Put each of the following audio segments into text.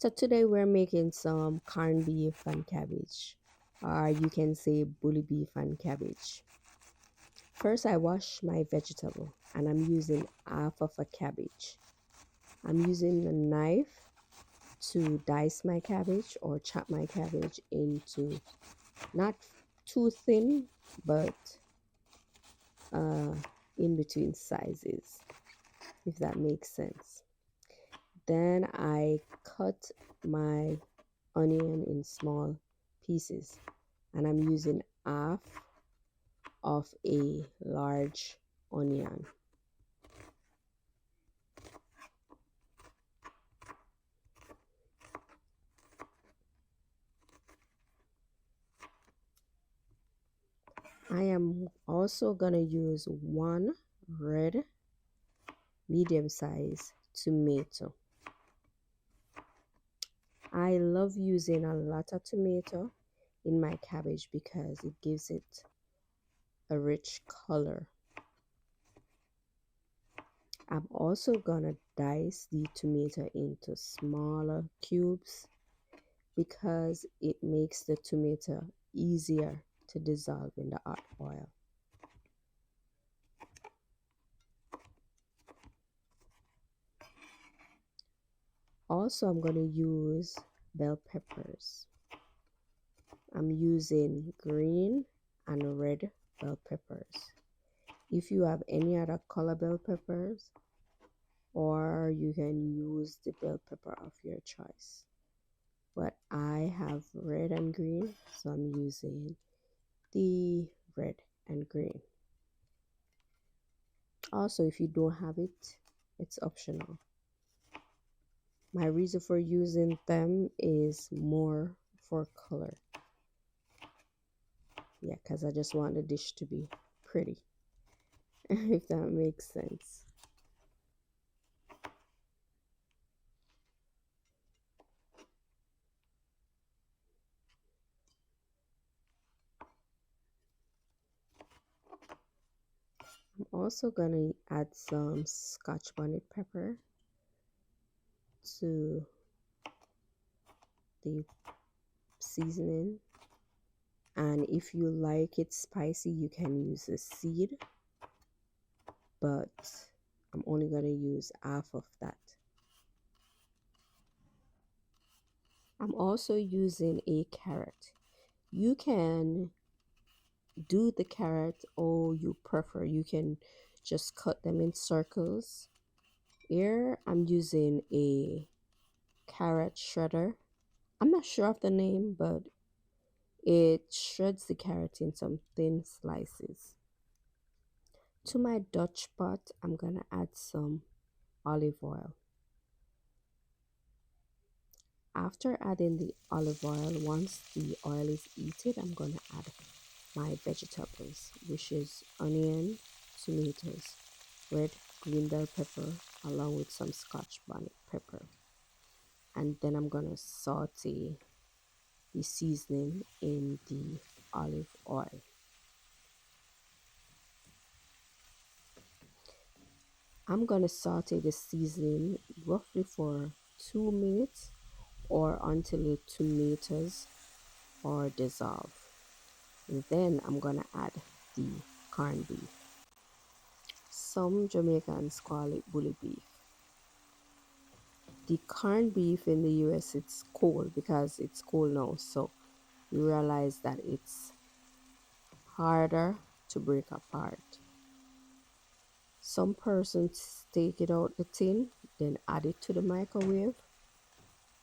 So today we're making some corned beef and cabbage, or you can say bully beef and cabbage. First, I wash my vegetable and I'm using half of a cabbage. I'm using a knife to dice my cabbage or chop my cabbage into not too thin, but uh, in between sizes, if that makes sense. Then I cut my onion in small pieces and I'm using half of a large onion. I am also gonna use one red medium size tomato. I love using a lot of tomato in my cabbage because it gives it a rich color. I'm also gonna dice the tomato into smaller cubes because it makes the tomato easier to dissolve in the hot oil. Also, I'm going to use bell peppers. I'm using green and red bell peppers. If you have any other color bell peppers, or you can use the bell pepper of your choice. But I have red and green, so I'm using the red and green. Also, if you don't have it, it's optional. My reason for using them is more for color. Yeah, because I just want the dish to be pretty, if that makes sense. I'm also gonna add some scotch bonnet pepper to the seasoning. And if you like it spicy, you can use a seed, but I'm only gonna use half of that. I'm also using a carrot. You can do the carrot or you prefer, you can just cut them in circles. Here I'm using a carrot shredder. I'm not sure of the name, but it shreds the carrot in some thin slices. To my Dutch pot, I'm gonna add some olive oil. After adding the olive oil, once the oil is heated, I'm gonna add my vegetables, which is onion, tomatoes, red, green bell pepper, along with some scotch bonnet pepper. And then I'm gonna saute the seasoning in the olive oil. I'm gonna saute the seasoning roughly for 2 minutes or until the tomatoes are dissolved. And then I'm gonna add the corned beef. Some Jamaicans call it bully beef. The corned beef in the US, it's cold because it's cold now, so you realize that it's harder to break apart. Some persons take it out the tin, then add it to the microwave,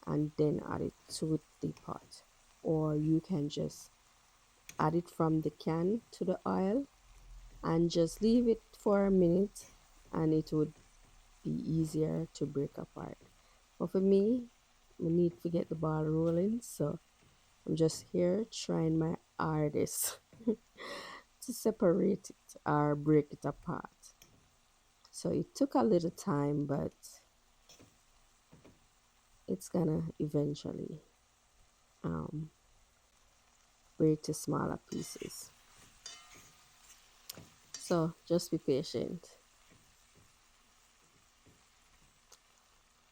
and then add it to the pot. Or you can just add it from the can to the oil and just leave it for a minute, and it would be easier to break apart. But for me, I need to get the ball rolling, so I'm just here trying my hardest to separate it or break it apart. So it took a little time, but it's gonna eventually um, break to smaller pieces. So just be patient.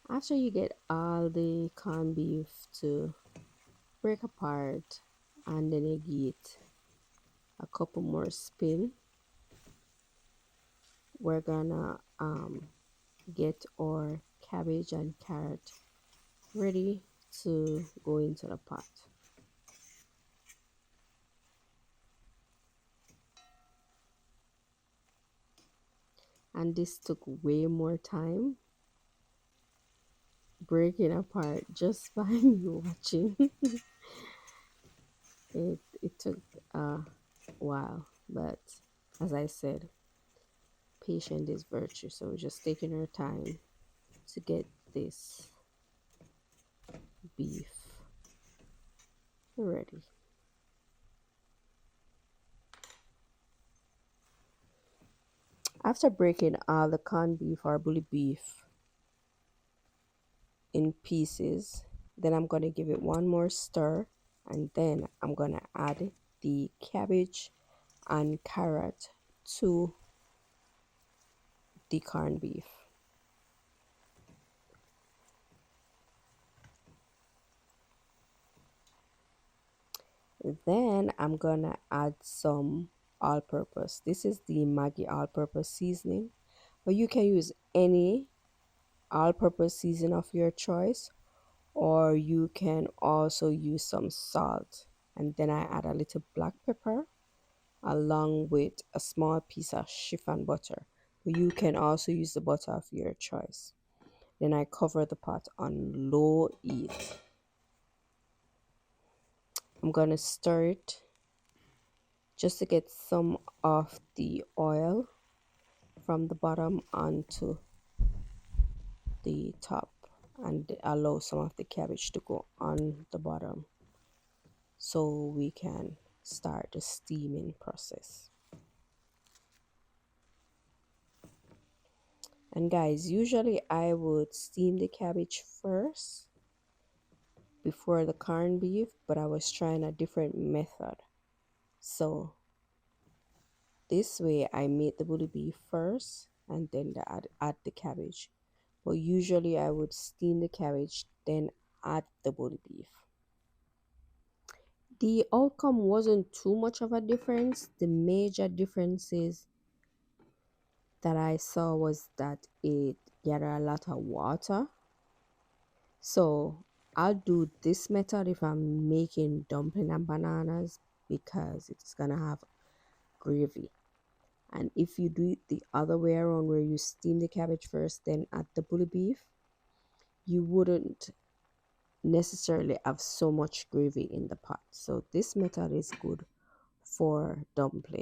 After you get all the corned beef to break apart, and then you get a couple more spin, we're gonna get our cabbage and carrot ready to go into the pot. And this took way more time breaking apart just by me watching. It took a while, but as I said, patience is virtue. So we're just taking our time to get this beef ready. After breaking all the corned beef or bully beef in pieces, then I'm going to give it one more stir, and then I'm going to add the cabbage and carrot to the corned beef. Then I'm gonna add some all-purpose. This is the Maggi all-purpose seasoning, but you can use any all-purpose season of your choice, or you can also use some salt. And then I add a little black pepper along with a small piece of chiffon butter. But you can also use the butter of your choice. Then I cover the pot on low heat. I'm gonna stir it just to get some of the oil from the bottom onto the top, and allow some of the cabbage to go on the bottom so we can start the steaming process. And guys, usually I would steam the cabbage first before the corned beef, but I was trying a different method. So this way I made the bully beef first and then add the cabbage. But usually I would steam the cabbage, then add the bully beef. The outcome wasn't too much of a difference. The major differences that I saw was that it gathered a lot of water. So I'll do this method if I'm making dumpling and bananas because it's gonna have gravy. And if you do it the other way around where you steam the cabbage first, then add the bully beef, you wouldn't necessarily have so much gravy in the pot. So this method is good for dumpling.